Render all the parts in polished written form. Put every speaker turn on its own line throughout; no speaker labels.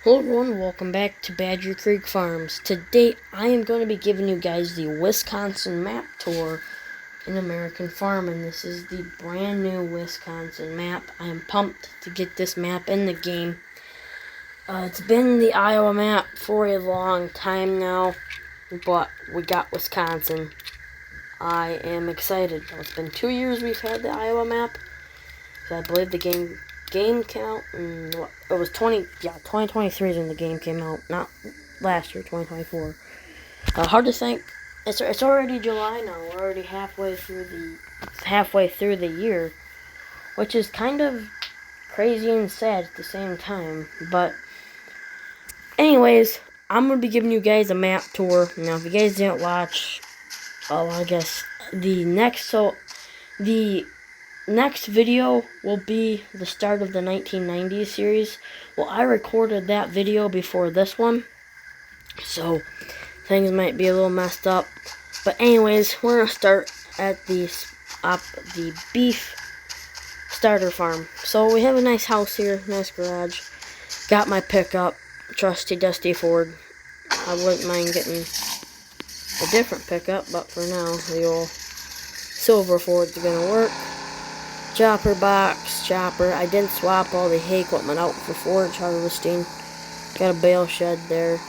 Hello everyone, welcome back to Badger Creek Farms. Today I am going to be giving you guys the Wisconsin map tour in American Farm, and this is the brand new Wisconsin map. I am pumped to get this map in the game. It's been the Iowa map for a long time now, but we got Wisconsin. I am excited. It's been 2 years we've had the Iowa map, so I believe the game came out in, it was 2023 is when the game came out, not last year, 2024. Hard to think. It's already July now. We're already halfway through the year, which is kind of crazy and sad at the same time. But anyways, I'm gonna be giving you guys a map tour. Now, if you guys didn't watch, I guess the next video will be the start of the 1990s series. Well, I recorded that video before this one, so things might be a little messed up. But anyways, we're gonna start at the beef starter farm. So we have a nice house here, nice garage. Got my pickup, trusty dusty Ford. I wouldn't mind getting a different pickup, but for now, the old silver Ford's gonna work. Chopper box, chopper. I did swap all the hay equipment out for forage harvesting. Got a bale shed there.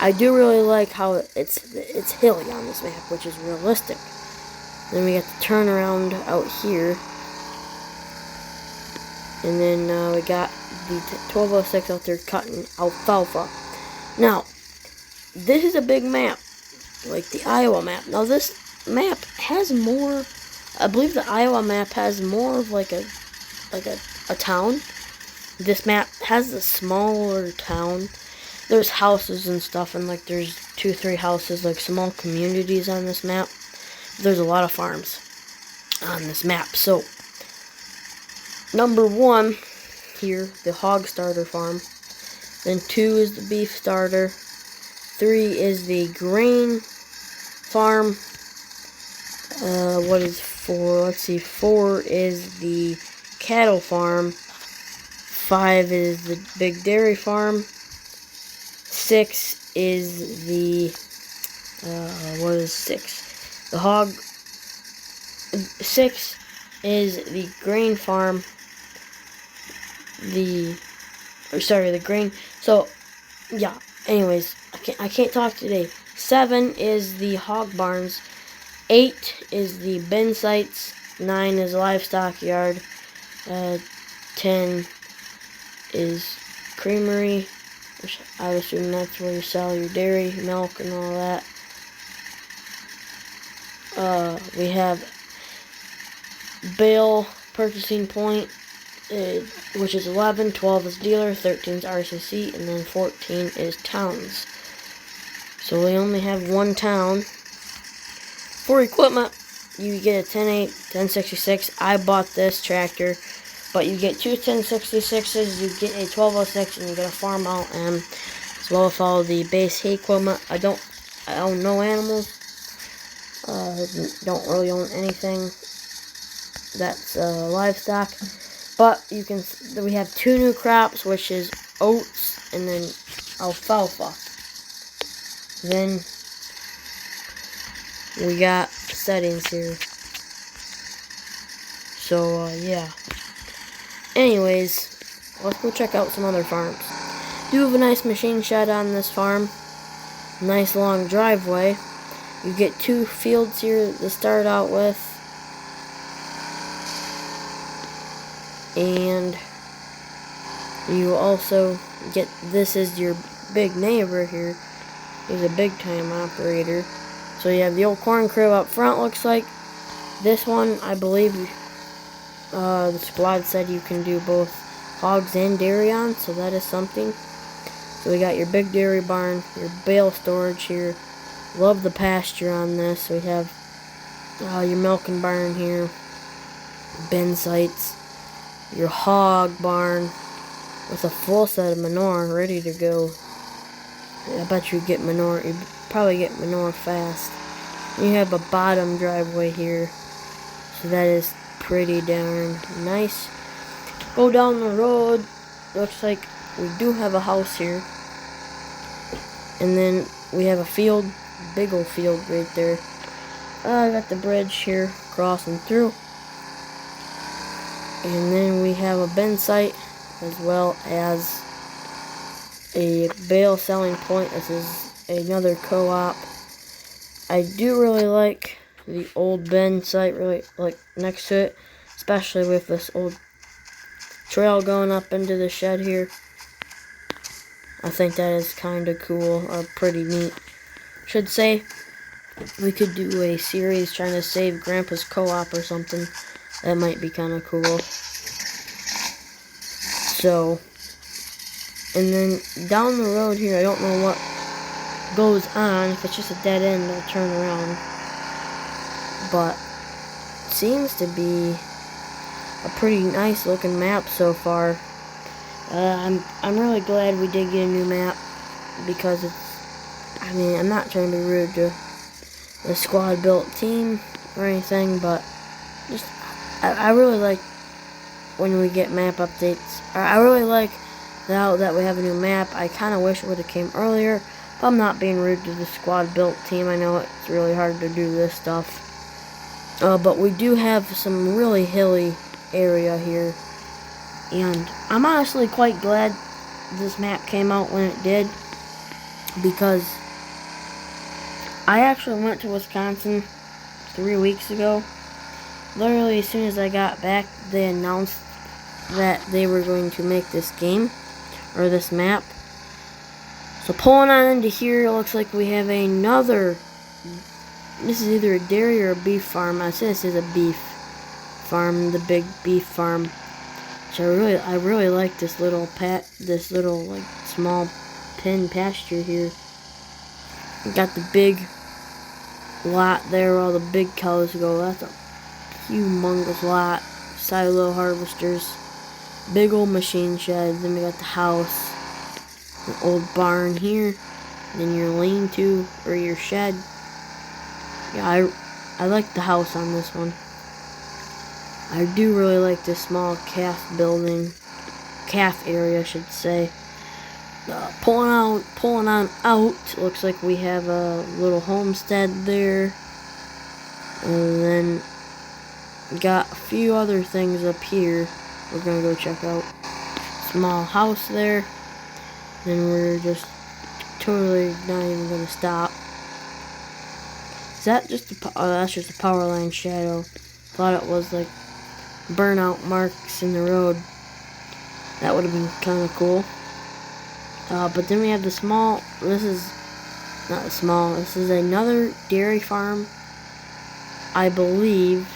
I do really like how it's hilly on this map, which is realistic. Then we got the turnaround out here. And then we got the 1206 out there cutting alfalfa. Now, this is a big map, like the Iowa map. Now this map has more, I believe the Iowa map has more of like a town. This map has a smaller town. There's houses and stuff, and like there's 2-3 houses, like small communities on this map. There's a lot of farms on this map. So number 1 here, the hog starter farm. Then 2 is the beef starter. 3 is the grain farm. What is 4? Let's see. 4 is the cattle farm. 5 is the big dairy farm. 6 is the what is 6? The hog. 6 is the grain farm. The grain. So yeah. Anyways, I can't talk today. 7 is the hog barns. 8 is the bin sites. 9 is livestock yard. 10 is creamery, which I assume that's where you sell your dairy, milk, and all that. We have bale purchasing point, which is 11. 12 is dealer. 13 is RCC, and then 14 is towns. So we only have one town. For equipment, you get a 10.8, 1066. I bought this tractor, but you get 2 1066s, you get a 1206, and you get a farm out M, as well as all the base hay equipment. I own no animals. Don't really own anything that's livestock. But we have 2 new crops, which is oats and then alfalfa. Then we got settings here. So yeah. Anyways, let's go check out some other farms. Do have a nice machine shed on this farm. Nice long driveway. You get 2 fields here to start out with. And you also get, this is your big neighbor here. He's a big time operator. So you have the old corn crib up front, looks like. This one, I believe, the squad said you can do both hogs and dairy on, so that is something. So we got your big dairy barn, your bale storage here. Love the pasture on this. We have your milking barn here, bin sites, your hog barn with a full set of manure ready to go. I bet you probably get manure fast. You have a bottom driveway here, so that is pretty darn nice. Go down the road, looks like we do have a house here. And then we have a field, big old field right there. I got the bridge here crossing through. And then we have a bin site as well as a bale selling point. This is another co-op. I do really like the old bin site, really like next to it, especially with this old trail going up into the shed here. I think that is kind of cool, or pretty neat. Should say we could do a series trying to save Grandpa's co-op or something. That might be kind of cool. So, and then down the road here, I don't know what goes on. If it's just a dead end, I'll turn around. But seems to be a pretty nice looking map so far. I'm really glad we did get a new map, because I mean, I'm not trying to be rude to the squad built team or anything, but just I really like when we get map updates. I really like now that we have a new map. I kind of wish it would have came earlier, but I'm not being rude to the squad built team. I know it's really hard to do this stuff. But we do have some really hilly area here. And I'm honestly quite glad this map came out when it did, because I actually went to Wisconsin 3 weeks ago. Literally as soon as I got back, they announced that they were going to make this game, or this map. So pulling on into here, it looks like we have another, this is either a dairy or a beef farm. I say this is a beef farm, the big beef farm. So I really like this little like small pen pasture here. We got the big lot there where all the big cows go. That's a humongous lot. Silo harvesters, big old machine sheds. Then we got the house, an old barn here, then your lean-to or your shed. Yeah, I like the house on this one. I do really like this small calf area, I should say. Pulling on out, looks like we have a little homestead there. And then got a few other things up here we're gonna go check out. Small house there. Then we're just totally not even gonna stop. Is that just that's just a power line shadow. Thought it was like burnout marks in the road. That would have been kind of cool. But then we have the small, this is not small, this is another dairy farm, I believe.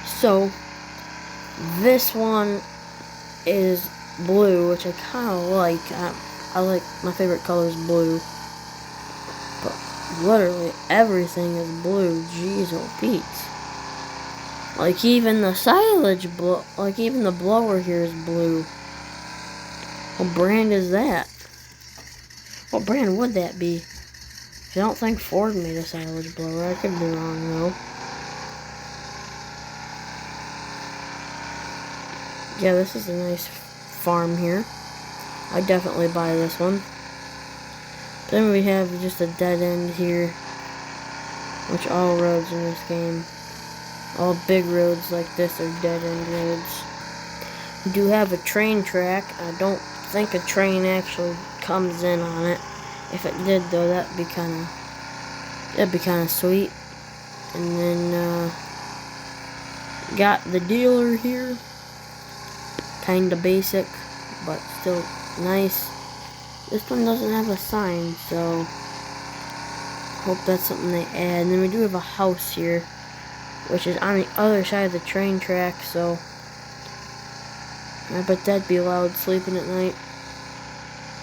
So this one is blue, which I kind of like. I like, my favorite color is blue. But literally everything is blue. Jeez, oh Pete. Like even the silage, like even the blower here is blue. What brand is that? What brand would that be? I don't think Ford made a silage blower. I could be wrong though. Yeah, this is a nice farm here. I'd definitely buy this one. Then we have just a dead end here, which all roads in this game, all big roads like this are dead end roads. We do have a train track. I don't think a train actually comes in on it. If it did though, that'd be kind of sweet. And then got the dealer here. Kinda basic, but still nice. This one doesn't have a sign, so hope that's something they add. And then we do have a house here, which is on the other side of the train track, so I bet that'd be loud sleeping at night.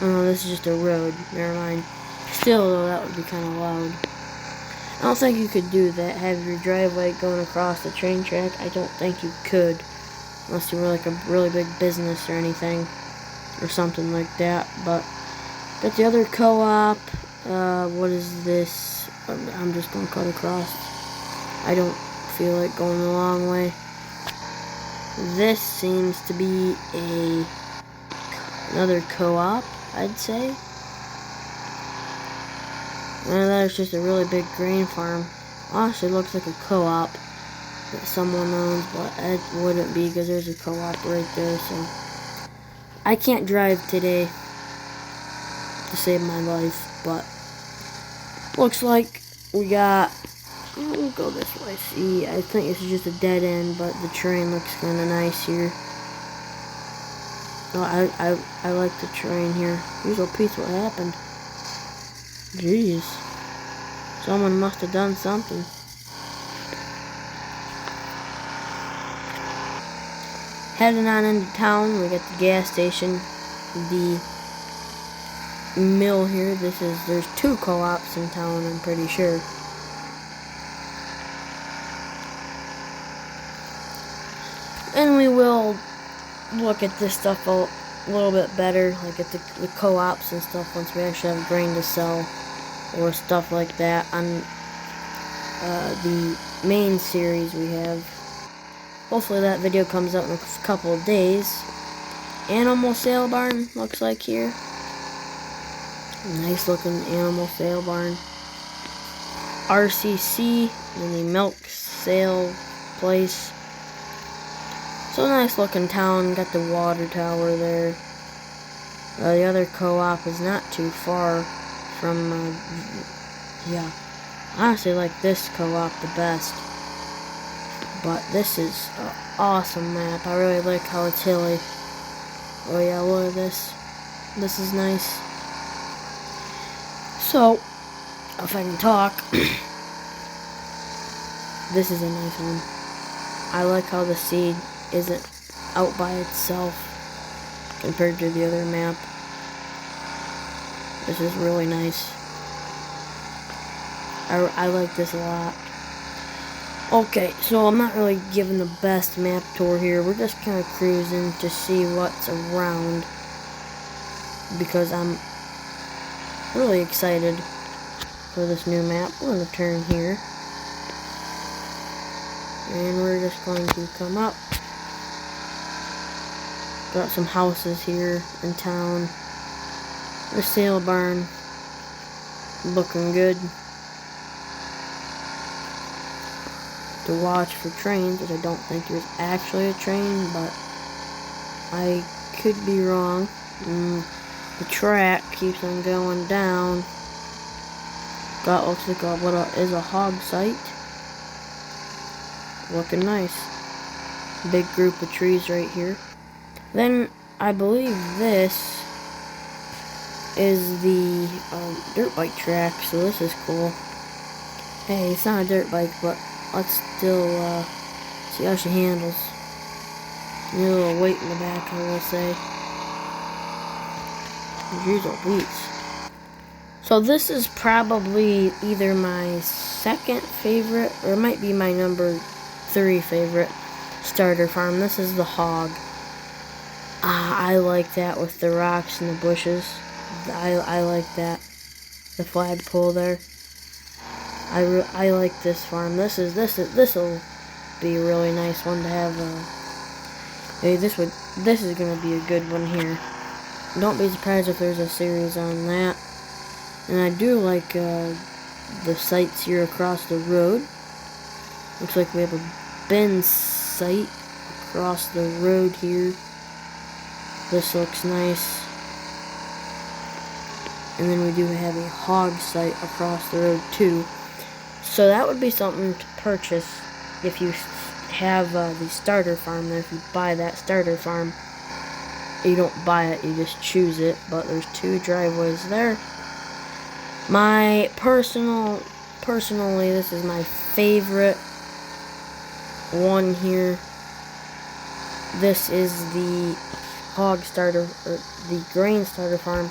Oh, this is just a road. Never mind. Still, though, that would be kind of loud. I don't think you could do that. Have your driveway going across the train track. I don't think you could. Unless you were like a really big business or anything. Or something like that. But got the other co-op. What is this? I'm just going to cut across. I don't feel like going the long way. This seems to be another co-op, I'd say. And that is just a really big grain farm. Honestly, it looks like a co-op that someone owns, but it wouldn't be because there's a co-op right there. So I can't drive today to save my life, but looks like we got. We'll go this way. See, I think this is just a dead end, but the terrain looks kind of nice here. Oh, I like the terrain here. Here's a piece. What happened? Jeez. Someone must have done something. Heading on into town, we got the gas station, the mill here. There's 2 co-ops in town, I'm pretty sure. And we will look at this stuff a little bit better, like at the co-ops and stuff, once we actually have grain to sell or stuff like that on the main series we have. Hopefully that video comes out in a couple of days. Animal sale barn looks like here. Nice looking animal sale barn. RCC, and the milk sale place. So nice looking town, got the water tower there. The other co-op is not too far from, yeah. Honestly, like this co-op the best. But this is an awesome map. I really like how it's hilly. Oh yeah, look at this. This is nice. So, if I can talk, this is a nice one. I like how the seed isn't out by itself compared to the other map. This is really nice. I like this a lot. Okay, so I'm not really giving the best map tour here. We're just kind of cruising to see what's around, because I'm really excited for this new map. We're going to turn here, and we're just going to come up. Got some houses here in town. The sale barn looking good. To watch for trains, which I don't think there's actually a train, but I could be wrong. The track keeps on going down. Got looks like is a hog site. Looking nice. Big group of trees right here. Then I believe this is the dirt bike track, so this is cool. Hey, it's not a dirt bike, but let's still see how she handles. Need a little weight in the back, I will say. Jeez, oh, so this is probably either my second favorite, or it might be my number 3 favorite starter farm. This is the hog. I like that with the rocks and the bushes. I like that. The flagpole there. I like this farm. This will be a really nice one to have. Hey, this is gonna be a good one here. Don't be surprised if there's a series on that. And I do like the sites here across the road. Looks like we have a bin site across the road here. This looks nice. And then we do have a hog site across the road too. So that would be something to purchase if you have the starter farm there. If you buy that starter farm, you don't buy it, you just choose it. But there's 2 driveways there. Personally, this is my favorite one here. This is the hog starter, or the grain starter farm.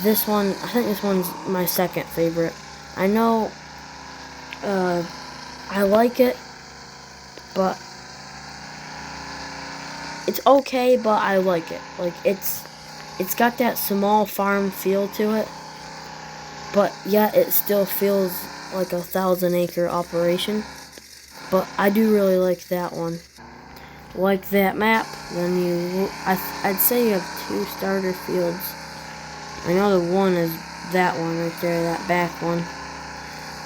This one, I think this one's my second favorite. I know I like it, but it's okay, but I like it. Like, it's got that small farm feel to it, but yet it still feels like a 1,000-acre operation. But I do really like that one. like that map, then I'd say you have 2 starter fields. I know the one is that one right there, that back one.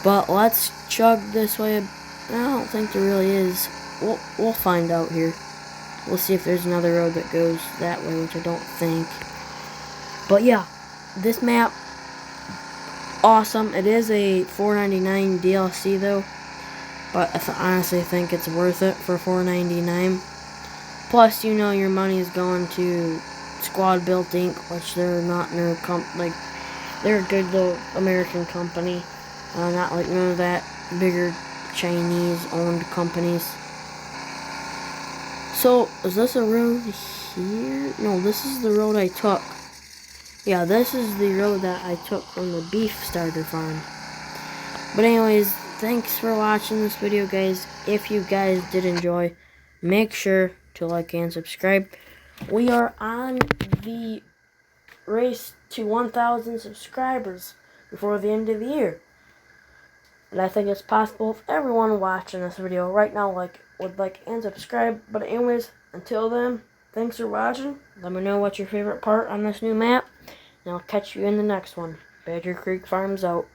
But let's chug this way. I don't think there really is. We'll find out here. We'll see if there's another road that goes that way, which I don't think. But yeah, this map, awesome. It is a $4.99 DLC though, but I honestly think it's worth it for $4.99. Plus, you know, your money is going to Squad Built Inc., which they're not in their they're a good little American company, not like none of that bigger Chinese-owned companies. So, is this a road here? No, this is the road I took. Yeah, this is the road that I took from the beef starter farm. But anyways, thanks for watching this video, guys. If you guys did enjoy, make sure to like and subscribe. We are on the race to 1,000 subscribers before the end of the year. And I think it's possible if everyone watching this video right now would like and subscribe. But anyways, until then, thanks for watching. Let me know what's your favorite part on this new map. And I'll catch you in the next one. Badger Creek Farms out.